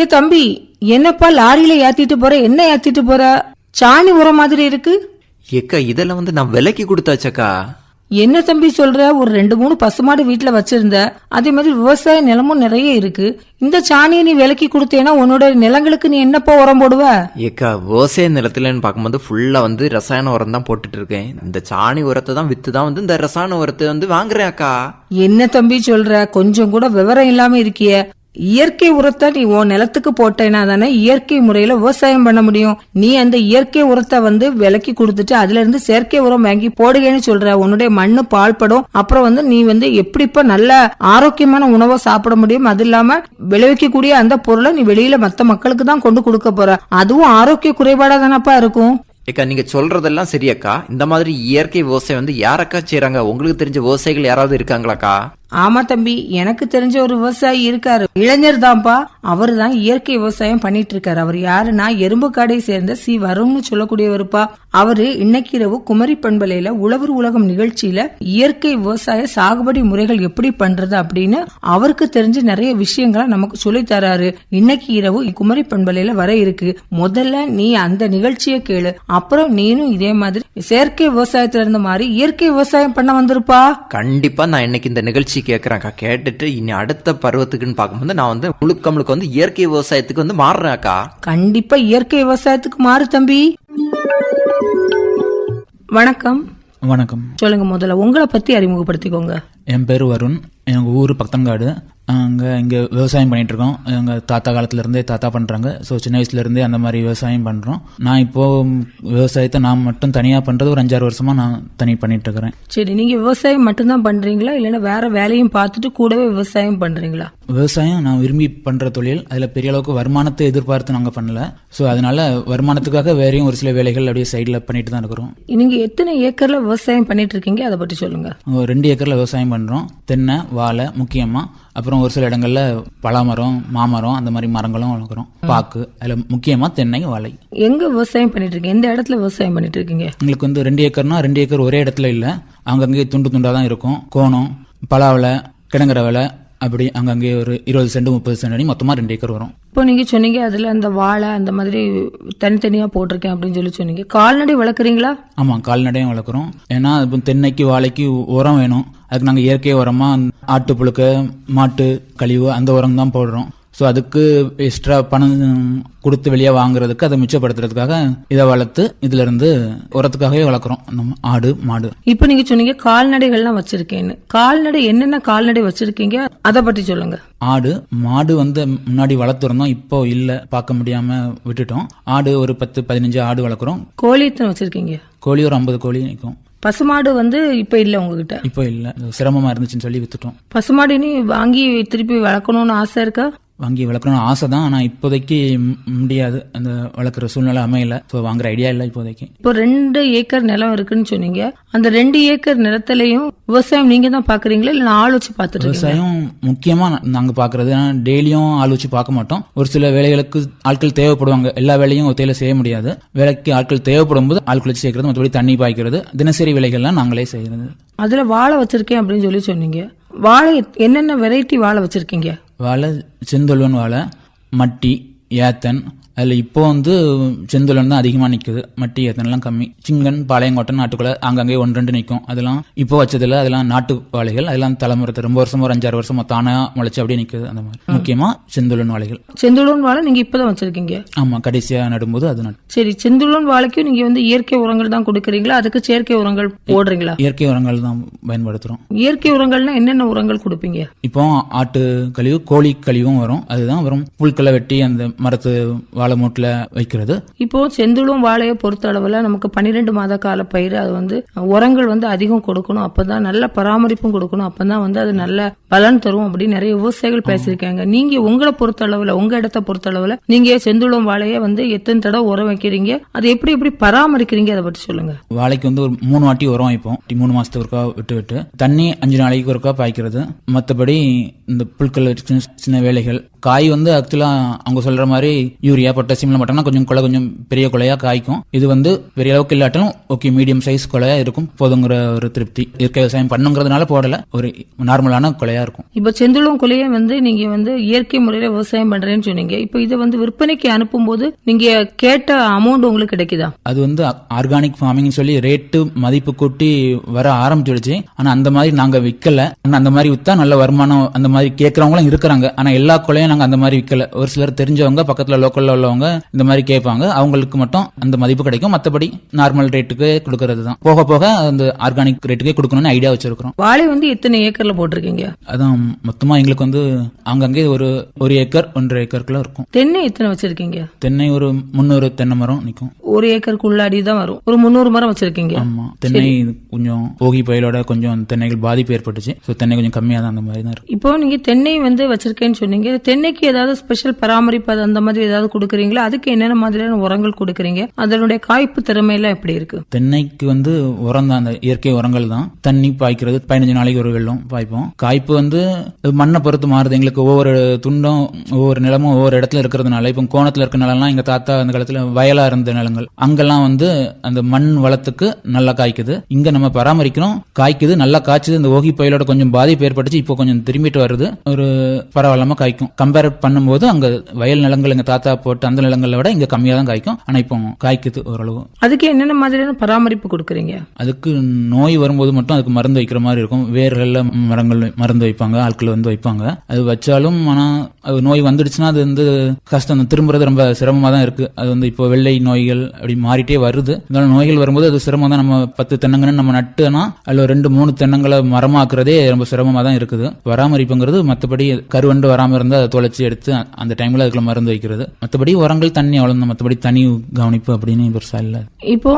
ஏ தம்பி, என்னப்பா லாரியில ஏத்திட்டு போற? என்ன ஏத்திட்டு போற? சாணி உரம் மாதிரி இருக்கு. ஏக்கா இதெல்லாம் நான் விலைக்கு கொடுத்தாச்சக்கா. என்ன தம்பி சொல்ற? ஒரு 2-3 பசுமாடு வீட்டுல வச்சிருந்த, அதே மாதிரி விவசாய நிலமும் நிறைய இருக்கு. இந்த சாணியை நீ விலைக்கு கொடுத்தேன்னா உன்னோட நிலங்களுக்கு நீ என்னப்பா உரம் போடுவ? ஏக்கா விவசாய நிலத்துலன்னு பார்க்கும்போது ஃபுல்லா ரசாயன உரம் தான் போட்டுட்டு இருக்கேன். இந்த சாணி உரத்தை தான் வித்து தான் இந்த ரசாயன உரத்தை வாங்குறேன் அக்கா. என்ன தம்பி சொல்ற? கொஞ்சம் கூட விவரம் இல்லாம இருக்கிய. இயற்கை உரத்தை நீ உன் நிலத்துக்கு போட்டேன்னா தானே இயற்கை முறையில விவசாயம் பண்ண முடியும். நீ அந்த இயற்கை உரத்தை விலைக்கு கொடுத்துட்டு அதுல இருந்து செயற்கை உரம் வாங்கி போடுகன்னு சொல்ற. உன்னுடைய மண்ணு பாழ்படும். அப்புறம் நீ எப்படிப்பா நல்ல ஆரோக்கியமான உணவை சாப்பிட முடியும்? அது இல்லாம விளைவிக்கக்கூடிய அந்த பொருளை நீ வெளியில மத்த மக்களுக்கு தான் கொண்டு கொடுக்க போற. அதுவும் ஆரோக்கிய குறைபாடா தானப்பா இருக்கும். ஏக்கா நீங்க சொல்றதெல்லாம் சரியக்கா. இந்த மாதிரி இயற்கை விவசாயம் யாரக்கா செய்யறாங்க? உங்களுக்கு தெரிஞ்ச விவசாயிகள் யாராவது இருக்காங்களாக்கா? ஆமா தம்பி, எனக்கு தெரிஞ்ச ஒரு விவசாயி இருக்காரு. இளைஞர் தான்ப்பா. அவரு தான் இயற்கை விவசாயம் பண்ணிட்டு இருக்காரு. அவர் யாருன்னா எறும்புக்காடை சேர்ந்த சி வரும்னு சொல்லக்கூடியவருப்பா. அவரு இன்னைக்கு இரவு குமரி பண்பலையில உழவர் உலகம் நிகழ்ச்சியில இயற்கை விவசாய சாகுபடி முறைகள் எப்படி பண்றது அப்படின்னு அவருக்கு தெரிஞ்ச நிறைய விஷயங்களை நமக்கு சொல்லி தராரு. இன்னைக்கு இரவு குமரி பண்பலையில வர இருக்கு. முதல்ல நீ அந்த நிகழ்ச்சியை கேளு. அப்புறம் நீனும் இதே மாதிரி செயற்கை விவசாயத்துல இருந்த மாதிரி இயற்கை விவசாயம் பண்ண வந்திருப்பா. கண்டிப்பா நான் இன்னைக்கு இந்த நிகழ்ச்சி கேட்கறேன்க்கா. கேட்டுட்டு இனி அடுத்த பருவத்துக்குன்னு பார்க்கும்போது நான் முழுக்க இயற்கை விவசாயத்துக்கு மாறுறேன் அக்கா. கண்டிப்பா இயற்கை விவசாயத்துக்கு மாறு தம்பி. வணக்கம். வணக்கம். சொல்லுங்க, முதல்ல உங்களை பத்தி அறிமுகப்படுத்திக்கோங்க. என் பேரு வருண். எங்க ஊர் பக்தங்காடு. இங்க விவசாயம் பண்ணிட்டு இருக்கோம். எங்க தாத்தா காலத்துல இருந்தே தாத்தா பண்றாங்க. ஸோ சின்ன வயசுல இருந்தே அந்த மாதிரி விவசாயம் பண்றோம். நான் இப்போ விவசாயத்தை நான் மட்டும் தனியா பண்றது ஒரு 5-6 வருஷமா நான் தனி பண்ணிட்டு இருக்கிறேன். சரி, நீங்க விவசாயம் மட்டும்தான் பண்றீங்களா இல்லைன்னா வேற வேலையும் பார்த்துட்டு கூடவே விவசாயம் பண்றீங்களா? விவசாயம் நான் விரும்பி பண்ற தொழில். அதுல பெரிய அளவுக்கு வருமானத்தை எதிர்பார்த்து நாங்க பண்ணல. ஸோ அதனால வருமானத்துக்காக வேறையும் ஒரு சில வேலைகள் அப்படியே சைட்ல பண்ணிட்டு தான் இருக்கிறோம். நீங்க எத்தனை ஏக்கர்ல விவசாயம் பண்ணிட்டு இருக்கீங்க, அதை பற்றி சொல்லுங்க. 2 ஏக்கர்ல விவசாயம் பண்றோம். தென்னை, வாழை முக்கியமா. அப்புறம் ஒரு சில இடங்கள்ல பலாமரம், மாமரம், அந்த மாதிரி மரங்களும் வளர்க்குறோம். பாக்கு, அதுல முக்கியமா தென்னை, வாழை. எங்க விவசாயம் பண்ணிட்டு இருக்கீங்க? எந்த இடத்துல விவசாயம் பண்ணிட்டு இருக்கீங்க? எங்களுக்கு 2 ஏக்கர்னா 2 ஏக்கர் ஒரே இடத்துல இல்ல. அங்கங்கே துண்டு துண்டா தான் இருக்கும். கோணம், பலாவலை, கிடங்குற வேலை, அப்படி அங்கங்கே ஒரு 20 சென்ட் 30 சென்ட் மொத்தமா 2 ஏக்கர் வரும். இப்போ நீங்க சொன்னீங்க அதுல அந்த வாழை அந்த மாதிரி தனித்தனியா போட்டிருக்கேன் அப்படின்னு சொன்னீங்க. கால்நடை வளர்க்குறீங்களா? ஆமா, கால்நடையும் வளர்க்குறோம். ஏன்னா இப்போ தென்னைக்கு வாழைக்கு உரம் வேணும். அதுக்கு நாங்க இயற்கை உரமா ஆட்டு புழுக்க, மாட்டு கழிவு அந்த உரம் தான் போடுறோம். ஸோ அதுக்கு எக்ஸ்ட்ரா பணம் கொடுத்து வெளியே வாங்குறதுக்கு அதை மிச்சப்படுத்துறதுக்காக இதை வளர்த்து இதுல இருந்து உரத்துக்காகவே வளர்க்குறோம். நம்ம ஆடு, மாடு. இப்போ நீங்க சொன்னீங்க கால்நடைகள்லாம் வச்சிருக்கேன்னு. கால்நடை என்னென்ன கால்நடை வச்சிருக்கீங்க அதை பற்றி சொல்லுங்க. ஆடு, மாடு முன்னாடி வளர்த்துருந்தோம். இப்போ இல்ல, பார்க்க முடியாம விட்டுட்டோம். ஆடு ஒரு 10-15 ஆடு வளர்க்குறோம். கோழி எத்தனை வச்சிருக்கீங்க? கோழி ஒரு 50 கோழி நிற்கும். பசுமாடு இப்ப இல்ல உங்ககிட்ட? இப்ப இல்ல, சிரமமா இருந்துச்சுன்னு சொல்லி வித்துட்டோம். பசுமாடு நீ வாங்கி திருப்பி வளர்க்கணும்னு ஆசை இருக்கா? வாங்கி வளர்க்கணும்னு ஆசை தான். ஆனா இப்போதைக்கு முடியாது, அந்த வளர்க்குற சூழ்நிலை அமையல. வாங்குற ஐடியா இல்ல இப்போதைக்கு. இப்போ 2 ஏக்கர் நிலம் இருக்குன்னு சொன்னீங்க. அந்த 2 ஏக்கர் நிலத்திலையும் விவசாயம் நீங்க தான் பாக்குறீங்களா இல்ல ஆள் வச்சு பாத்துட்டு? விவசாயம் முக்கியமா நாங்க பாக்குறது. டெய்லியும் ஆள் வச்சு பார்க்க மாட்டோம். ஒரு சில வேலைகளுக்கு ஆட்கள் தேவைப்படுவாங்க. எல்லா வேலையும் ஒத்தையில செய்ய முடியாது. வேலைக்கு ஆட்கள் தேவைப்படும் போது ஆட்கள் வச்சு சேர்க்கறது, மற்றபடி தண்ணி பாய்க்கிறது, தினசரி வேலைகள்லாம் நாங்களே செய்யறது. அதுல வாழை வச்சிருக்கேன் அப்படின்னு சொன்னீங்க. வாழை என்னென்ன வெரைட்டி வாழை வச்சிருக்கீங்க? வாழை செந்தொல்வன் வாழை, மட்டி, ஏத்தன். அதுல இப்போ செந்தொலன் தான் அதிகமா நிக்குது. மட்டி, ஏத்தனெல்லாம் கம்மி. சிங்கன், பாளையங்கோட்டன், நாட்டுக்குள்ள அங்கங்கே 1-2 நிற்கும். அதெல்லாம் இப்போ வச்சதுல அதெல்லாம் நாட்டு வாழைகள். அதெல்லாம் தலைமுறை ரொம்ப வருஷமா ஒரு 5-6 வருஷமா தானா முளைச்சு அப்படியே நிக்குது. அந்த மாதிரி முக்கியமா செந்தொலன் வாழைகள். செந்தொலன் வாழை நீங்க இப்பதான் வச்சிருக்கீங்க? ஆமா, கடைசியா நடும்போது அது நட்டு. சரி, செந்தொலன் வாழைக்கும் நீங்க இயற்கை உரங்கள் தான் கொடுக்கறீங்களா, அதுக்கு செயற்கை உரங்கள் போடுறீங்களா? இயற்கை உரங்கள் தான் பயன்படுத்துறோம். இயற்கை உரங்கள்னா என்னென்ன உரங்கள் கொடுப்பீங்க? இப்போ ஆட்டு கழிவு, கோழி கழிவும் வரும். அதுதான் வரும். புல்களை வெட்டி அந்த மரத்து வாழை மூட்டில் வைக்கிறது. இப்போ செந்துளும் வாழையை பொறுத்த அளவுல நமக்கு 12 மாத கால பயிர். அது உரங்கள் அதிகம் கொடுக்கணும். அப்பதான் நல்ல பராமரிப்பும் கொடுக்கணும். அப்பதான் அது நல்ல பலன் தரும் அப்படின்னு நிறைய விவசாயிகள் பேசியிருக்காங்க. நீங்க உங்களை பொறுத்த அளவுல, உங்க இடத்தை பொறுத்த அளவுல நீங்க செந்துளும் வாழையை எத்தனை தடவை உரம் வைக்கிறீங்க, அதை எப்படி பராமரிக்கிறீங்க, அதை பற்றி சொல்லுங்க. வாழைக்கு ஒரு 3 வாட்டி உரம் வைப்போம். 3 மாசத்துக்கு ஒருக்கா விட்டு தண்ணி 5 நாளைக்கு ஒருக்கா பாய்க்கிறது. மற்றபடி இந்த புல்கள் சின்ன வேலைகள் காய் வந்து ஆக்சுவலா அவங்க சொல்ற மாதிரி யூரியா பொட்டாசியம் போட்டோம்னா கொஞ்சம் கொலை கொஞ்சம் பெரிய கொலையா காய்க்கும். இது வந்து பெரிய அளவுக்கு இல்லாட்டாலும் ஓகே மீடியம் சைஸ் கொலையா இருக்கும், போதுங்கிற ஒரு திருப்தி. இயற்கை விவசாயம் பண்ணுங்கிறதுனால போடல, ஒரு நார்மலான கொலையா இருக்கும். இப்ப செந்துளம் கொலையை வந்து நீங்க வந்து இயற்கை முறையில விவசாயம் பண்றேன்னு சொன்னீங்க. இப்ப இதை வந்து விற்பனைக்கு அனுப்பும் போது நீங்க கேட்ட அமௌண்ட் உங்களுக்கு கிடைக்குதா? அது வந்து ஆர்கானிக் ஃபார்மிங் சொல்லி ரேட்டு மதிப்பு கூட்டி வர ஆரம்பிச்சிடுச்சு. ஆனா அந்த மாதிரி நாங்க விற்கல. ஆனா அந்த மாதிரி வித்தா நல்ல வருமானம் அந்த மாதிரி கேட்கறவங்களும் இருக்கிறாங்க. ஆனா எல்லா கொலையும் நாங்க அந்த மாதிரி விற்கல. ஒரு சிலர் தெரிஞ்சவங்க பக்கத்துல லோக்கல்ல உள்ளவங்க இந்த மாதிரி கேட்பாங்க, அவங்களுக்கு மட்டும் அந்த மதிப்பு கிடைக்கும். மத்தபடி நார்மல் ரேட்டுக்கு கொடுக்கறது தான். போக போக அந்த ஆர்கானிக் ரேட்டுக்கே கொடுக்கணும்னு ஐடியா வச்சிருக்கிறோம். வாழை வந்து எத்தனை ஏக்கர்ல போட்டிருக்கீங்க? அதான் மொத்தமா எங்களுக்கு வந்து அங்கங்கே ஒரு ஏக்கர் 1.5 ஏக்கருக்குள்ள இருக்கும். தென்னை எத்தனை வச்சிருக்கீங்க? தென்னை ஒரு 300 தென்னை மரம் நிக்கும். ஒரு ஏக்கருக்கு உள்ளாடி தான் வரும். ஒரு 300 மரம் வச்சிருக்கீங்க. ஆமா, தென்னை கொஞ்சம் ஓகி புயலோட கொஞ்சம் தென்னைகள் பாதிப்பு ஏற்பட்டுச்சு. தென்னை கொஞ்சம் கம்மியா தான் அந்த மாதிரி தான் இருக்கு. இப்போ நீங்க தென்னை வந்து வச்சிருக்கேன்னு சொன்னீங்க. தென்னைக்கு ஏதாவது ஸ்பெஷல் பராமரிப்பு அந்த மாதிரி ஏதாவது கொடுக்குறீங்களா? அதுக்கு என்னென்ன மாதிரியான உரங்கள் கொடுக்குறீங்க? அதனுடைய காய்ப்பு திறமை எல்லாம் எப்படி இருக்கு? தென்னைக்கு வந்து உரம் தான், அந்த இயற்கை உரங்கள் தான். தண்ணி பாய்க்கிறது 15 நாளைக்கு ஒரு வெள்ளம் பாய்ப்போம். காய்ப்பு வந்து மண்ணை பொறுத்து மாறுது. எங்களுக்கு ஒவ்வொரு துண்டும் ஒவ்வொரு நிலமும் ஒவ்வொரு இடத்துல இருக்கிறதுனால, இப்போ கோணத்துல இருக்க நிலம்லாம் எங்க தாத்தா அந்த காலத்துல வயலா இருந்த நிலங்கள், அங்கெல்லாம் வந்து அந்த மண் வளத்துக்கு நல்லா காய்க்குது. இங்க நம்ம பராமரிக்கணும், காய்க்குது, நல்லா காய்ச்சது. இந்த ஓகி புயலோட கொஞ்சம் பாதிப்பு ஏற்பட்டுச்சு, இப்போ கொஞ்சம் திரும்பிட்டு வருது, ஒரு பரவாயில்லாம காய்க்கும். கம்பேர் பண்ணும்போது அங்க வயல் நிலங்கள் எங்க தாத்தா போட்டு அந்த நிலங்களை விட இங்க கம்மியா தான் காய்க்கும். ஆனா இப்போ காய்க்குது ஓரளவு. அதுக்கு என்னென்ன மாதிரியான பராமரிப்பு கொடுக்குறீங்க? அதுக்கு நோய் வரும்போது மட்டும் அதுக்கு மருந்து வைக்கிற மாதிரி இருக்கும். வேர்கள்ல மரங்கள் மருந்து வைப்பாங்க, ஆட்கள் வந்து வைப்பாங்க. அது வச்சாலும் ஆனா அது நோய் வந்துடுச்சுன்னா அது வந்து கஷ்டம், திரும்புறது ரொம்ப சிரமமா தான் இருக்கு. அது வந்து இப்போ வெள்ளை நோய்கள் அப்படி மாறிட்டே வருது. இருந்தாலும் நோய்கள் வரும்போது அது சிரமம் தான். நம்ம 10 தென்னங்கன்னு நம்ம நட்டுனா அதுல 2-3 தென்னங்களை மரமாக்குறதே ரொம்ப சிரமமா தான் இருக்குது. பராமரிப்புங்கிறது மற்றபடி கருவண்டு வராம இருந்தா அதை தொலைச்சி எடுத்து அந்த டைம்ல அதுக்குள்ள மருந்து வைக்கிறது. மற்றபடி உரங்கள் தண்ணி அவ்வளவு, மற்றபடி தனி கவனிப்பு அப்படின்னு பெருசா இல்ல. இப்போ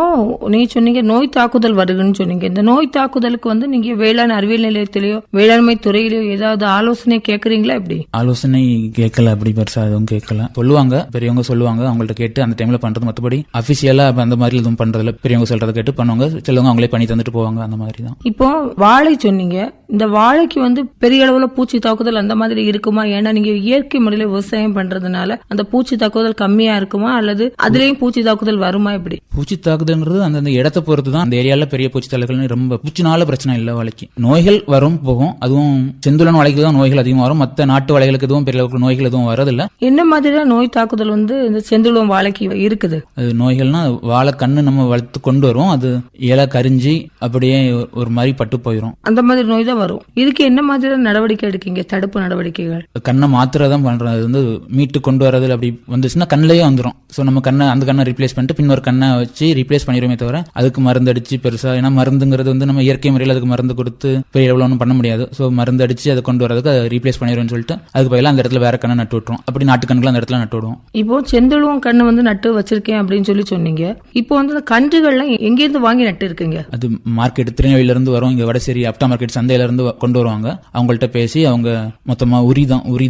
நீங்க சொன்னீங்க நோய் தாக்குதல் வருதுன்னு சொன்னீங்க. இந்த நோய் தாக்குதலுக்கு வந்து நீங்க வேளாண் அறிவியல் நிலையத்திலேயோ வேளாண்மை துறையிலயோ ஏதாவது ஆலோசனை கேக்குறீங்களா? எப்படி ஆலோசனை கேட்கல, அப்படி பெருசா எதுவும் கேட்கல. சொல்லுவாங்க, பெரியவங்க சொல்லுவாங்க, அவங்கள்ட்ட கேட்டு அந்த டைம்ல பண்றது. மற்றபடி அபிஷியலா அந்த மாதிரி எதுவும் பண்றதுல பெரியவங்க சொல்றதை கேட்டு பண்ணுவாங்க. சிலவங்க அவங்களே பண்ணி தந்துட்டு போவாங்க, அந்த மாதிரி தான். இப்போ வாழை சொன்னீங்க. இந்த வாழைக்கு வந்து பெரிய அளவுல பூச்சி தாக்குதல் அந்த மாதிரி இருக்குமா? ஏன்னா நீங்க இயற்கை முறையில விவசாயம் பண்றதுனால அந்த பூச்சி தாக்குதல் கம்மியா இருக்குமா, அல்லது அதுலயும் பூச்சி தாக்குதல் வருமா? எப்படி பூச்சி தாக்குதல்ங்கிறது அந்த இடத்தை பொறுத்து தான். அந்த ஏரியால பெரிய பூச்சி தாக்குதல் ரொம்ப பூச்சினால பிரச்சனை இல்ல. வாழைக்கு நோய்கள் வரும் போகும், அதுவும் செந்துளன் வாழைக்கு தான் நோய்கள் அதிகமாக வரும். மற்ற நாட்டு வாழைகளுக்கு எதுவும் பெரிய அளவுக்கு நோய்கள் எதுவும் வரதில்ல. என்ன மாதிரியான நோய் தாக்குதல் வந்து இந்த செந்துளம் வாழைக்கு இருக்குது? அது நோய்கள்னா வாழை கண்ணு நம்ம வளர்த்து கொண்டு வரும், அது இலை கரிஞ்சி அப்படியே ஒரு மாதிரி பட்டு போயிடும். அந்த மாதிரி நோய் தான் வரும். இதுக்கு என்ன மாதிரியான நடவடிக்கை எடுக்கீங்க? தடுப்பு நடவடிக்கைகள்? கண்ணை மாத்திரதான் பண்றோம். அது வந்து மீட்டு கொண்டு வரதுல அப்படி வந்துச்சுன்னா கண்ணிலேயே வந்துடும். சோ நம்ம கண்ணை அந்த கண்ணை ரீப்ளேஸ் பண்ணிட்டு பின்னொரு கண்ணை வச்சு ரீப்ளேஸ் பண்ணிடுமே தவிர அதுக்கு மருந்து அடிச்சு பெருசா, ஏன்னா மருந்துங்கிறது வந்து நம்ம இயற்கை முறையில் அதுக்கு மருந்து கொடுத்து பெரிய அளவில் ஒன்றும் பண்ண முடியாது. சோ மருந்து அடிச்சு அதை கொண்டு வரதுக்கு அதை ரீப்ளேஸ் பண்ணிடுவேன்னு சொல்லிட்டு அதுக்கு பதிலாக அந்த இடத்துல வேற கண்ணை நட்டு விட்டுரும். அப்படி நாட்டு கண்ணுகளை அந்த இடத்துல நட்டு விடுவோம். இப்போ செந்துளம் கண்ணு வந்து நட்டு வச்சிருக்கேன் அப்படின்னு சொல்லி சொன்னீங்க. இப்போ வந்து அந்த கன்றுகள்லாம் எங்கேருந்து வாங்கி நட்டு இருக்குங்க? அது மார்க்கெட் திருநெல்வேலியில இருந்து வரும். இங்க வடசேரி அப்டா மார்க்கெட் சந்தையில இருந்து கொண்டு வருவாங்க. அவங்கள்ட்ட பேசி அவங்க மொத்தமா உரி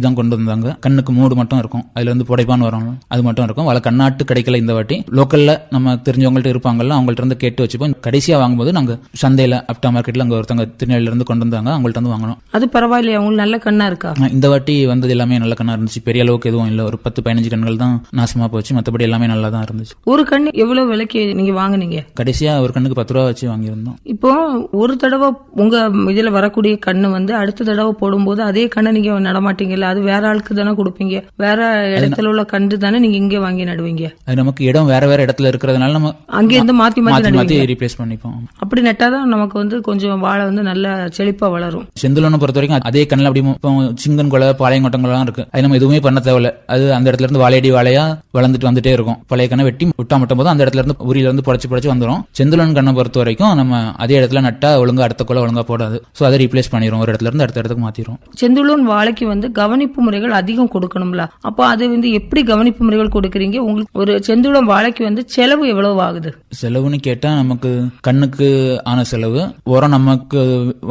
தான் கொண்டு வந்தாங்க. கண்ணுக்கு மூடு மட்டும் இருக்கும், அதுல இருந்து புடைப்பான்னு வரும், அது மட்டும் இருக்கும். வள கண்ணாட்டு கிடைக்கல இந்த வாட்டி. லோக்கல்ல நம்ம தெரிஞ்சவங்கள்ட்ட இருப்பாங்கல்ல, அவங்கள்ட்ட இருந்து கேட்டு வச்சுப்போம். கடைசியா வாங்கும்போது நாங்க சந்தையில அப்டா மார்க்கெட்ல அங்க ஒருத்தவங்க திருநெல்வேலியில இருந்து கொண்டு வந்தாங்க, அவங்கள்ட்ட இருந்து வாங்கணும். அது பரவாயில்லையா? உங்களுக்கு நல்ல கண்ணா இருக்கா? இந்த வாட்டி வந்தது எல்லாமே நல்ல கண்ணா இருந்துச்சு. பெரிய அளவுக்கு எதுவும் இல்ல, ஒரு 10-15 கண்கள் தான் நாசமா போச்சு. மற்றபடி எல்லாமே நல்லா தான் இருந்துச்சு. ஒரு கண்ணு எவ்வளவு விலைக்கு நீங்க வாங்குனீங்க? கடைசியா ஒரு கண்ணுக்கு 10 ரூபா வச்சு வாங்கியிருந்தோம். இப்போ ஒரு தடவை உங்க இதுல வரக்கூடிய கண்ணு வந்து அடுத்த தடவை போடும்போது அதே கண்ணை நீங்க நடமாட்டீங்கல்ல, அது வேற ஆளுக்கு தானே கொடுப்பீங்க? வேற இடத்துல உள்ள கன்று தானே நீங்க இங்க வாங்கி நடுவீங்க? அது நமக்கு இடம் வேற வேற இடத்துல இருக்கிறதுனால நம்ம அங்க இருந்து மாத்தி மாத்தி ரீப்ளேஸ் பண்ணிப்போம். அப்படி நட்டாதான் நமக்கு வந்து கொஞ்சம் வாழை வந்து நல்ல செழிப்பா வளரும். செந்துளனை பொறுத்த வரைக்கும் அதே கண்ணில் அப்படி சிங்கன் கொலை பாளையங்கொட்டங்கள்லாம் இருக்கு. அது நம்ம எதுவுமே பண்ண தேவையில்ல. அது அந்த இடத்துல இருந்து வாழையடி வாழையா வளர்ந்துட்டு வந்துட்டே இருக்கும். பழைய கண்ணை வெட்டி விட்டா மட்டும் போது அந்த இடத்துல இருந்து உரியில இருந்து புடைச்சு வந்துடும். செந்துளன் கண்ணை பொறுத்த வரைக்கும் நம்ம அதே இடத்துல நட்டா ஒழுங்கா அடுத்த கொலை ஒழுங்கா போடாது. சோ அதை ரீப்ளேஸ் பண்ணிடும், ஒரு இடத்துல இருந்து அடுத்த இடத்துக்கு மாத்திரும். செந்துளன் வாழைக்கு வந்து கவனிப்பு முறைகள் அதிகம் கொடுக்கணும்ல, அப்போ அது வந்து எப்படி கவனிப்பு முறைகள் கொடுக்கறீங்க? உங்களுக்கு ஒரு செந்துளம் வாழைக்கு வந்து செலவு எவ்வளவு ஆகுது? செலவுன்னு கேட்டா நமக்கு கண்ணுக்கு ஆன செலவு, உரம் நமக்கு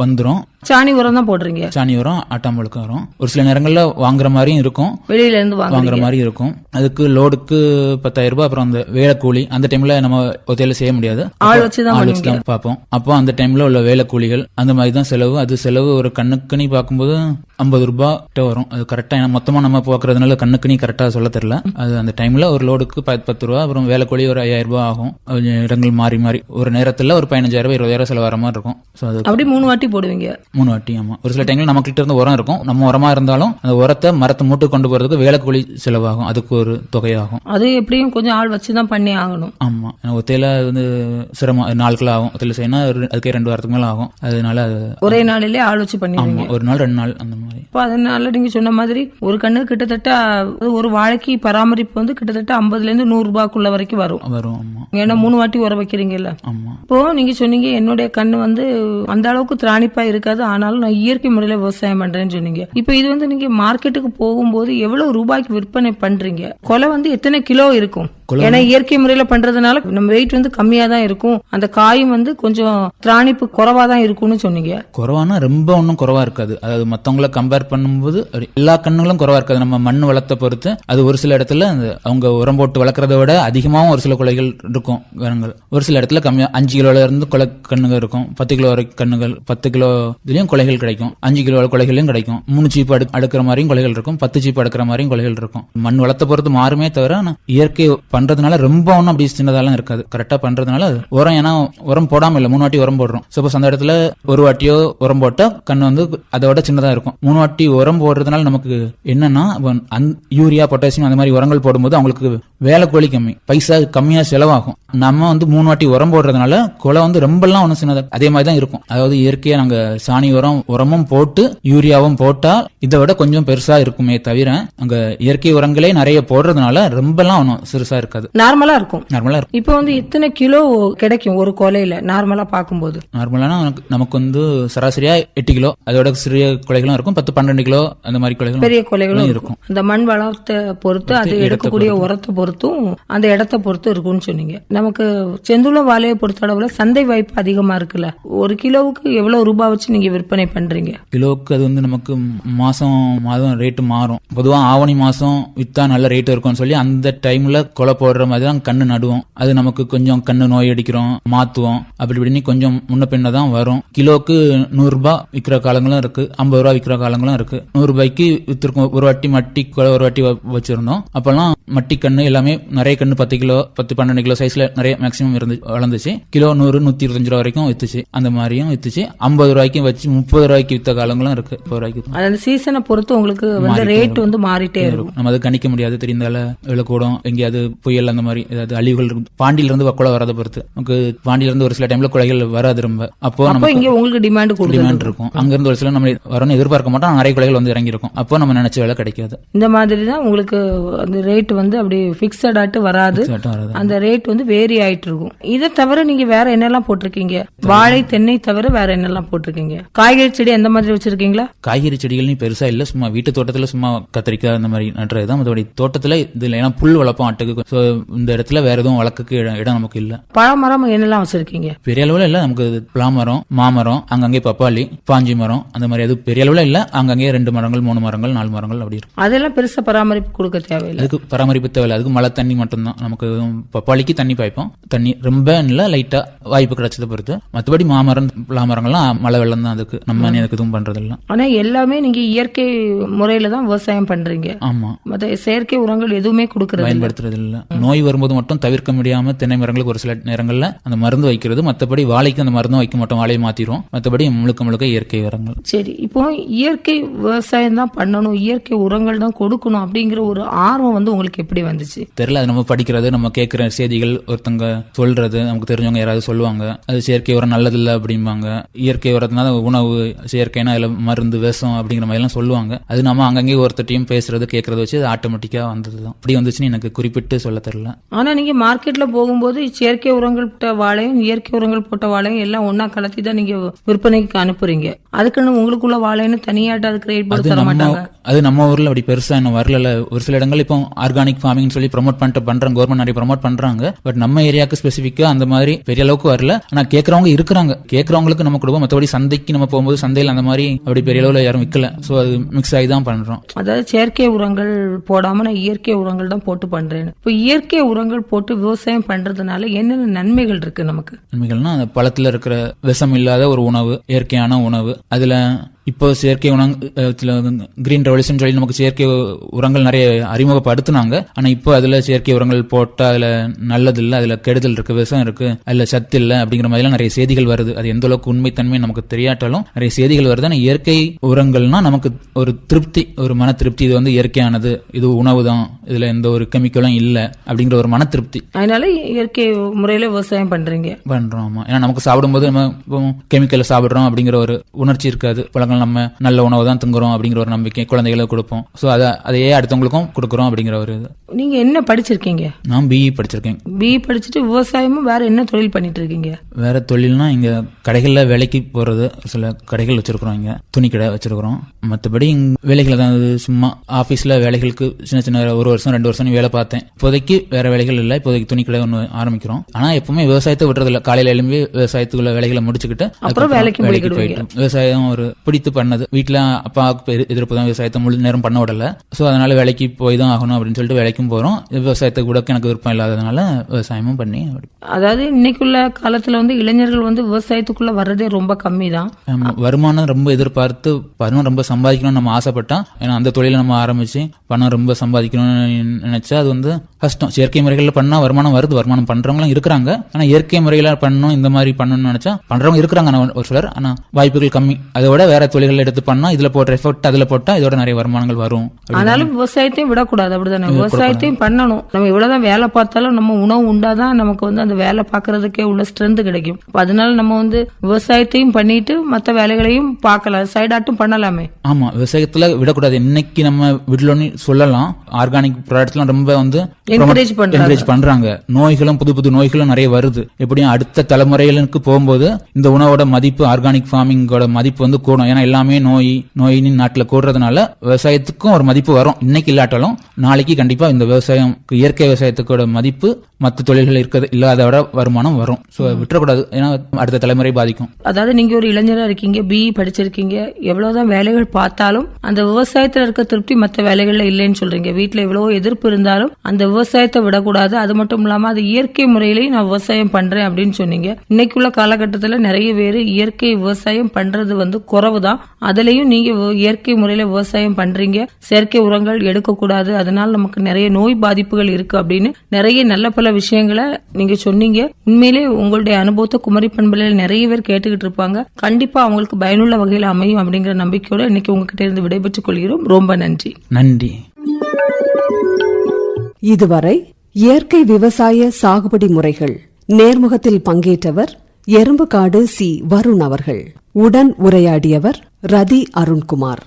வந்துடும். சாணி உரம் தான் போடுறீங்க? சாணி உரம் ஆட்டாம்பழுக்க வரும். ஒரு சில நேரங்கள்ல வாங்குற மாதிரியும் இருக்கும், வெளியில இருந்து வாங்குற மாதிரி இருக்கும். அதுக்கு லோடுக்கு 10,000 ரூபாய். அப்புறம் அந்த வேலைக்கூலி அந்த டைம்ல நம்ம ஒத்தையில செய்ய முடியாது, ஆள் வச்சுதான் பார்ப்போம். அப்போ அந்த டைம்ல உள்ள வேலைக்கூலிகள் அந்த மாதிரி தான் செலவு. அது செலவு ஒரு கண்ணுக்குனி பார்க்கும்போது 50 ரூபாய் வரும். அது கரெக்டா மொத்தமா நம்ம போக்குறதுனால கண்ணுக்குனி கரெக்டா சொல்ல தெரியல. அது அந்த டைம்ல ஒரு லோடுக்கு 10 ரூபாய். அப்புறம் வேலைக்கூலி ஒரு 5,000 ரூபாய் ஆகும். இடங்கள் மாறி மாறி ஒரு நேரத்துல ஒரு 15,000 20,000 செலவு வர மாதிரி இருக்கும். அப்படி 3 வாட்டி போடுவீங்க? 3 வாட்டி. ஆமா. ஒரு சில டைம்ல நம்ம கிட்ட இருந்து உரம் இருக்கும், நம்ம உரமா இருந்தாலும் அந்த உரத்தை மரத்தை மூட்டு கொண்டு போறதுக்கு வேலைக்கூலி செலவாகும், அதுக்கு ஒரு தொகையாகும். அது எப்படியும் கொஞ்சம் ஆள் வச்சுதான் பண்ணி ஆகணும். ஆமா. ஒத்தையில சிரமம், 4 கிலோ ஆகும். ஒத்தையில செய்யணும், அதுக்கே 2 வாரத்துக்கு மேல ஆகும். அதனால ஒரே நாளிலே ஆள் வச்சு பண்ணி ஒரு நாள் 2 நாள் அந்த மாதிரி. அதனால நீங்க சொன்ன மாதிரி ஒரு கண்ணு கிட்டத்தட்ட ஒரு வாழைக்கு பராமரிப்பு வந்து கிட்டத்தட்ட 50ல இருந்து 100 ரூபாய்க்குள்ள வரைக்கும் வரும். ஆமா. ஏன்னா 3 வாட்டி உரம் வைக்கிறீங்கல்ல. ஆமா. இப்போ நீங்க சொன்னீங்க என்னுடைய கண்ணு வந்து அந்த அளவுக்கு திராணிப்பா இருக்காது, ஆனாலும் நான் இயற்கை முறையில விவசாயம் பண்றேன்னு சொன்னீங்க. இப்போ இது வந்து நீங்க மார்க்கெட்டுக்கு போகும்போது எவ்வளவு ரூபாய்க்கு விற்பனை பண்றீங்க? கொலை வந்து எத்தனை கிலோ இருக்கும்? ஏன்னா இயற்கை முறையில பண்றதுனால நம்ம வெயிட் வந்து கம்மியா தான் இருக்கும், அந்த காயும் வந்து கொஞ்சம் திராணிப்பு குறைவா தான் இருக்கும்னு சொன்னீங்க. குறைவானா ரொம்ப ஒன்னும் குறைவா இருக்காது. அதாவது மத்தவங்களை கம்பேர் பண்ணும்போது எல்லா கண்ணுகளும் குறைவா இருக்காது. நம்ம மண் வளத்தை பொறுத்து அது ஒரு சில இடத்துல அவங்க உரம் போட்டு வளர்க்கறத விட அதிகமாவும் ஒரு சில கொலைகள் இருக்கும் கணங்கள். ஒரு சில இடத்துல கம்மியா 5 கிலோல இருந்து கொலை கண்ணுகள் இருக்கும், 10 கிலோ வரைக்கும் கண்ணுகள், 10 கிலோ இதுலயும் கொலைகள் கிடைக்கும், 5 கிலோ கொலைகளையும் கிடைக்கும், 3 சீப்பு அடுக்கிற மாதிரியும் கொலைகள் இருக்கும், 10 சீப்பு அடுக்கிற மாதிரியும் கொலைகள் இருக்கும். மண் வளத்தை பொறுத்து மாறுமே தவிர இயற்கை பண்றதுனால ரொம்ப ஒன்னும் அப்படி சின்னதாலாம் இருக்காது. கரெக்டா பண்றதுனால உரம், ஏன்னா உரம் போடாம இல்ல 3 வாட்டி உரம் போடுறோம். சப்போஸ் அந்த இடத்துல ஒரு வாட்டியோ உரம் போட்டா கண்ணு வந்து அதோட சின்னதா இருக்கும். 3 வாட்டி உரம் போடுறதுனால நமக்கு என்னன்னா யூரியா பொட்டாசியம் அந்த மாதிரி உரங்கள் போடும்போது அவங்களுக்கு வேலை கோழி கம்மி, பைசா கம்மியா செலவாகும். நம்ம வந்து 3 வாட்டி உரம் போடுறதுனால கொலை வந்து ரொம்பலாம் ஒன்னும் சின்னதா அதே மாதிரி தான் இருக்கும். அதாவது இயற்கையா நாங்க சாணி உரமும் போட்டு யூரியாவும் போட்டா இதை விட கொஞ்சம் பெருசா இருக்குமே தவிர அங்க இயற்கை உரங்களே நிறைய போடுறதுனால ரொம்பலாம் ஒன்னும் சிறுசா இருக்காது, நார்மலா இருக்கும். இப்போ வந்து எத்தனை கிலோ கிடைக்கும் ஒரு கொலையில நார்மலா பாக்கும்போது? நார்மலானா நமக்கு வந்து சராசரியா 8 கிலோ, அதோட சிறிய கொலைகளும் இருக்கும், 10-12 கிலோ அந்த மாதிரி கொலைகளும், பெரிய கொலைகளும் இருக்கும். அந்த மண் வளத்தை பொறுத்து, அது எடுக்கக்கூடிய உரத்தை பொறுத்தும் அந்த இடத்தை பொறுத்து இருக்கும்னு சொன்னீங்க. நமக்கு செந்துள வாழையை பொறுத்த அளவுல சந்தை வாய்ப்பு அதிகமா இருக்குல்ல, ஒரு கிலோவுக்கு எவ்வளவு ரூபாய் வச்சு நீங்க விற்பனை பண்றீங்க? கிலோவுக்கு அது வந்து நமக்கு மாதம் ரேட்டு மாறும். பொதுவா ஆவணி மாசம் வித்தா நல்ல ரேட் இருக்கும்னு சொல்லி அந்த டைம்ல கொலை போடுற மாதிரி தான் கண்ணு நடுவோம். அது நமக்கு கொஞ்சம் கண்ணு நோய் அடிக்கிறோம், மாத்துவோம், அப்படி இப்படின்னு கொஞ்சம் முன்ன பின்ன தான் வரும். கிலோக்கு 100 ரூபாய் விற்கிற காலங்களும் இருக்கு, 50 ரூபாய் விற்கிற காலங்களும் இருக்கு. 100 ரூபாய்க்கு வித்திருக்கோம். ஒரு வாட்டி மட்டி கொலை ஒரு வாட்டி வச்சிருந்தோம். அப்பெல்லாம் மட்டி கண்ணு எல்லாமே நிறைய கண்ணு 10 கிலோ 10-12 கிலோ சைஸ்ல நிறைய மேக்சிமம் வளர்ந்துச்சு. கிலோ 100-125 ரூபாய் வரைக்கும் வித்துச்சு. அந்த மாதிரியும் வித்துச்சு. 50 ரூபாய்க்கு வச்சு 30 ரூபாய்க்கு வித்த காலங்களும் இருக்கு. 30 ரூபாய்க்கு. அந்த சீசனை பொறுத்து உங்களுக்கு வந்து ரேட் வந்து மாறிட்டே இருக்கும். நம்ம அது கணிக்க முடியாது, தெரிந்தால விளக்கூடும் எங்கேயாவது புயல் அந்த மாதிரி ஏதாவது அழிவுகள் பாண்டியில இருந்து கொலை வரதை பொறுத்து நமக்கு பாண்டியில இருந்து ஒரு சில டைம்ல கொலைகள் வராது ரொம்ப. அப்போ இங்க உங்களுக்கு டிமாண்ட் இருக்கும். அங்க இருந்து ஒரு சில நம்ம வரணும் எதிர்பார்க்க மாட்டோம், நிறைய கொலைகள் வந்து இறங்கி இருக்கும். அப்போ நம்ம நினைச்ச வேலை கிடைக்காது. இந்த மாதிரி தான் உங்களுக்கு அந்த ரேட் வந்து அப்படி பிக்சட் ஆட்டு வராது, அந்த ரேட் வந்து வேரி ஆயிட்டு இருக்கும். இதை தவிர நீங்க வேற என்னெல்லாம் போட்டிருக்கீங்க? வாழை தென்னை தவிர வேற என்னெல்லாம் போட்டிருக்கீங்க? காய்கறி செடி அந்த மாதிரி வச்சிருக்கீங்களா? காய்கறி செடிகள் பெருசா இல்ல, சும்மா வீட்டு தோட்டத்துல சும்மா கத்திரிக்காய் அந்த மாதிரி நட்டுறதுதான். மற்றபடி தோட்டத்துல இது ஏன்னா புல் வளர்ப்போம் ஆட்டுக்கு. இந்த இடத்துல வேற எதுவும் வளர்க்க இடம் நமக்கு இல்ல. பழமரம் என்னெல்லாம் வச்சிருக்கீங்க? பெரிய அளவுல இல்ல, நமக்கு பலாமரம், மாமரம், அங்கங்கே பப்பாளி, பாஞ்சி மரம் அந்த மாதிரி. அது பெரிய அளவுல இல்ல, அங்கங்கே 2 மரங்கள் 3 மரங்கள் 4 மரங்கள் அப்படி இருக்கும். அதெல்லாம் பெருசா பராமரிப்பு கொடுக்க தேவையில்லை. அதுக்கு பராமரிப்பு தேவையில்லை, அதுக்கு மழை தண்ணி மட்டும்தான். நமக்கு பப்பாளிக்கு தண்ணி பாய்ப்போம், தண்ணி ரொம்ப இல்ல, லைட்டா வாய்ப்பு கிடைச்சதை பொறுத்து. மற்றபடி மாமரம் பலாமரங்கள்லாம் மழை வெள்ளம் தான், அதுக்கு நம்ம அதுக்கு எதுவும் பண்றது இல்ல. ஆனா எல்லாமே நீங்க இயற்கை முறையில தான் விவசாயம் பண்றீங்க. ஆமா. மற்ற செயற்கை உரங்கள் எதுவுமே பயன்படுத்துறது இல்ல. நோய் வரும்போது மட்டும் தவிர்க்க முடியாம தென்னை மரங்களுக்கு ஒரு சில நேரங்கள்ல அந்த மருந்து வைக்கிறது, மற்றபடி வாழைக்கு அந்த மருந்தும் வைக்க மாட்டோம், வாழையை மாத்திரும். மற்றபடி முழுக்க இயற்கை உரங்கள். சரி, இப்போ இயற்கை விவசாயம் தான் பண்ணணும், இயற்கை உரங்கள் தான் கொடுக்கணும் அப்படிங்கிற ஒரு ஆர்வம் வந்து உங்களுக்கு எப்படி வந்துச்சு? தெரியல, அது நம்ம படிக்கிறது, நம்ம கேட்கிற செய்திகள், ஒருத்தங்க சொல்றது, நமக்கு தெரிஞ்சவங்க யாராவது சொல்லுவாங்க அது செயற்கை உரம் நல்லது இல்ல அப்படிம்பாங்க. இயற்கை உரத்தினால உணவு செயற்கைனா அதுல மருந்து விஷம் அப்படிங்கிற மாதிரி எல்லாம் சொல்லுவாங்க. அது நம்ம அங்கங்கே ஒருத்தட்டையும் பேசுறது கேட்கறது வச்சு அது ஆட்டோமேட்டிக்கா வந்ததுதான். அப்படி வந்துச்சுன்னு எனக்கு குறிப்பிட்டு சொல்ல சொல்ல தெரியல. ஆனா நீங்க மார்க்கெட்ல போகும்போது செயற்கை உரங்கள் போட்ட வாழையும் இயற்கை உரங்கள் போட்ட வாழையும் எல்லாம் ஒன்னா கலத்தி தான் நீங்க விற்பனைக்கு அனுப்புறீங்க. அதுக்குன்னு உங்களுக்குள்ள வாழைன்னு தனியாட்ட அது கிரியேட் பண்ணி தர மாட்டாங்க. அது நம்ம ஊர்ல அப்படி பெருசா இன்னும் வரல. ஒரு சில இடங்கள் இப்போ ஆர்கானிக் ஃபார்மிங் சொல்லி ப்ரோமோட் பண்ணிட்டு பண்றாங்க, கவர்மெண்ட் நிறைய ப்ரோமோட் பண்றாங்க. பட் நம்ம ஏரியாவுக்கு ஸ்பெசிஃபிக்கா அந்த மாதிரி பெரிய அளவுக்கு வரல. ஆனா கேட்கறவங்க இருக்கிறாங்க, கேட்கறவங்களுக்கு நம்ம கொடுப்போம். மற்றபடி சந்தைக்கு நம்ம போகும்போது சந்தையில் அந்த மாதிரி அப்படி பெரிய அளவுல யாரும் விற்கல. சோ அது மிக்ஸ் ஆகி தான் பண்றோம். அதாவது செயற்கை உரங்கள் போடாம நான் இயற்கை உரங்கள் தான் போட்டு பண்றேன். இப்போ இயற்கை உரங்கள் போட்டு விவசாயம் பண்றதுனால என்னென்ன நன்மைகள் இருக்கு நமக்கு? நன்மைகள்னா அந்த பழத்துல இருக்கிற விஷம் இல்லாத ஒரு உணவு, இயற்கையான உணவு. அதுல இப்போ செயற்கை கிரீன் ரெவல்யூஷன் சொல்லி நமக்கு செயற்கை உரங்கள் நிறைய அறிமுகப்படுத்தினாங்க. ஆனா இப்போ அதுல செயற்கை உரங்கள் போட்டா அதுல நல்லது இல்ல, அதுல கெடுதல் இருக்கு, விஷம் இருக்கு, அதுல சத்து இல்ல அப்படிங்கிற மாதிரி நிறைய செய்திகள் வருது. அது எந்த அளவுக்கு உண்மைத்தன்மை நமக்கு தெரியாட்டாலும் நிறைய செய்திகள் வருது. ஆனா இயற்கை உரங்கள்னா நமக்கு ஒரு திருப்தி, ஒரு மன திருப்தி. இது வந்து இயற்கையானது, இது உணவு தான், இதுல எந்த ஒரு கெமிக்கலும் இல்ல அப்படிங்கிற ஒரு மன திருப்தி. அதனால இயற்கை முறையில விவசாயம் பண்றீங்க. பண்றோம். ஆமா. ஏன்னா நமக்கு சாப்பிடும்போது நம்ம கெமிக்கல் சாப்பிடுறோம் அப்படிங்கிற ஒரு உணர்ச்சி இருக்காது. பழங்கள் நம்ம நல்ல உணவு தான் திங்குறோம் அப்படிங்கிற ஒரு நம்பிக்கை குழந்தைகளுக்கு கொடுப்போம். சோ அதையே அடுத்தவங்களுக்கும் கொடுக்கறோம் அப்படிங்கிற ஒரு இது. நீங்க என்ன படிச்சிருக்கீங்க? நான் பிஇ படிச்சிருக்கேன். பிஇ படிச்சுட்டு விவசாயமும் வேற என்ன தொழில் பண்ணிட்டு இருக்கீங்க? வேற தொழில்னா இங்க கடைகள்ல வேலைக்கு போறது, சில கடைகள் வச்சிருக்கிறோம், இங்க துணி கடை வச்சிருக்கிறோம். மற்றபடி வேலைகளை தான் சும்மா ஆபீஸ்ல வேலைகளுக்கு சின்ன சின்ன 1 வருஷம் 2 வருஷம் வேலை பார்த்தேன். இப்போதைக்கு வேற வேலைகள் இல்லை. இப்போதைக்கு துணி கடை ஒன்று ஆரம்பிக்கிறோம். ஆனா எப்பவுமே விவசாயத்தை விடுறது இல்லை. காலையில எழும்பி விவசாயத்துக்குள்ள வேலைகளை முடிச்சுக்கிட்டு அப்புறம் வேலைக்கு போயிட்டு விவசாயம் ஒரு பிடித்து பண்ணது. வீட்டுல அப்பாவுக்கு எதிர்ப்பு தான், விவசாயத்தை முழு நேரம் பண்ண விடல. சோ அதனால வேலைக்கு போய் தான் ஆகணும் அப்படின்னு சொல்லிட்டு வேலைக்கும் போறோம். விவசாயத்தை கூட எனக்கு விருப்பம் இல்லாததுனால விவசாயமும் பண்ணி. அதாவது இன்னைக்குள்ள காலத்துல வந்து இளைஞர்கள் வந்து விவசாயத்துக்குள்ள வர்றதே ரொம்ப கம்மி தான். வருமானம் ரொம்ப எதிர்பார்த்து பணம் ரொம்ப சம்பாதிக்கணும்னு நம்ம ஆசைப்பட்டா, ஏன்னா அந்த தொழிலை நம்ம ஆரம்பிச்சு பணம் ரொம்ப சம்பாதிக்கணும்னு நினைச்சா அது வந்து கஷ்டம். செயற்கை முறைகள்ல பண்ணா வருமானம் வருது, வருமானம் பண்றவங்களும் இருக்கிறாங்க. ஆனா இயற்கை முறையில பண்ணணும், இந்த மாதிரி பண்ணணும்னு நினைச்சா பண்றவங்க இருக்கிறாங்க ஒரு சிலர். ஆனா வாய்ப்புகள் கம்மி. அதை விட வேற தொழில்கள் எடுத்து பண்ணா இதுல போட்ட எஃபர்ட் அதுல போட்டா இதோட நிறைய வருமானங்கள் வரும். ஆனாலும் விவசாயத்தையும் விடக்கூடாது, அப்படிதானே? விவசாயத்தையும் பண்ணணும். நம்ம இவ்வளவுதான் வேலை பார்த்தாலும் நம்ம உணவு உண்டாதான் நமக்கு வந்து அந்த வேலை பார்க்கறதுக்கே உள்ள ஸ்ட்ரென்த் கிடைக்கும். அதனால நம்ம வந்து விவசாயத்தையும் பண்ணிட்டு மற்ற வேலைகளையும் பார்க்கலாம், சைடாட்டும் பண்ணலாமே. ஆமா, விவசாயத்துல விடக்கூடாது. இன்னைக்கு நம்ம விடலன்னு சொல்லலாம். ஆர்கானிக் ப்ராடக்ட்ஸ் எல்லாம் ரொம்ப வந்து என்கரேஜ் பண்றாங்க. நோய்களும் புது புது நோய்களும் நிறைய வருது. எப்படியும் அடுத்த தலைமுறைகளுக்கு போகும்போது இந்த உணவோட மதிப்பு, ஆர்கானிக் ஃபார்மிங்கோட மதிப்பு வந்து கூடும். ஏன்னா எல்லாமே நோயின்னு நாட்டுல கூடுறதுனால விவசாயத்துக்கும் ஒரு மதிப்பு வரும். இன்னைக்கு இல்லாட்டாலும் நாளைக்கு கண்டிப்பா இந்த விவசாயம், இயற்கை விவசாயத்துக்கோட மதிப்பு மற்ற தொழில்கள் இருக்கிறது இல்லாத வருமானம் வரும். சோ விட்டுறக்கூடாது, ஏன்னா அடுத்த தலைமுறை பாதிக்கும். அதாவது நீங்க ஒரு இளைஞரா இருக்கீங்க, பிஇ படிச்சிருக்கீங்க, எவ்வளவுதான் வேலைகள் பார்த்தாலும் அந்த விவசாயத்துல இருக்க திருப்தி மற்ற வேலைகள்ல இல்லைன்னு சொல்றீங்க. வீட்டுல எவ்வளவு எதிர்ப்பு இருந்தாலும் அந்த விவசாயத்தை விடக்கூடாது. அது மட்டும் இல்லாம அது இயற்கை முறையிலேயே நான் விவசாயம் பண்றேன் அப்படின்னு சொன்னீங்க. இன்னைக்குள்ள காலகட்டத்துல நிறைய பேர் இயற்கை விவசாயம் பண்றது வந்து குறைவுதான். அதுலயும் நீங்க இயற்கை முறையில விவசாயம் பண்றீங்க. செயற்கை உரங்கள் எடுக்கக்கூடாது, அதனால நமக்கு நிறைய நோய் பாதிப்புகள் இருக்கு அப்படின்னு நிறைய நல்ல பல விஷயங்களை நீங்க சொன்னீங்க. உண்மையிலே உங்களுடைய அனுபவத்தை குமரி பண்பலையில் நிறைய பேர் கேட்டுக்கிட்டு இருப்பாங்க. கண்டிப்பா அவங்களுக்கு பயனுள்ள வகையில் அமையும் அப்படிங்கிற நம்பிக்கையோட இன்னைக்கு உங்ககிட்ட இருந்து விடைபெற்றுக் கொள்கிறோம். ரொம்ப நன்றி. நன்றி. இதுவரை இயற்கை விவசாய சாகுபடி முறைகள் நேர்முகத்தில் பங்கேற்றவர் எறும்புகாடு சி. வருண் அவர்கள். உடன் உரையாடியவர் ரதி அருண்குமார்.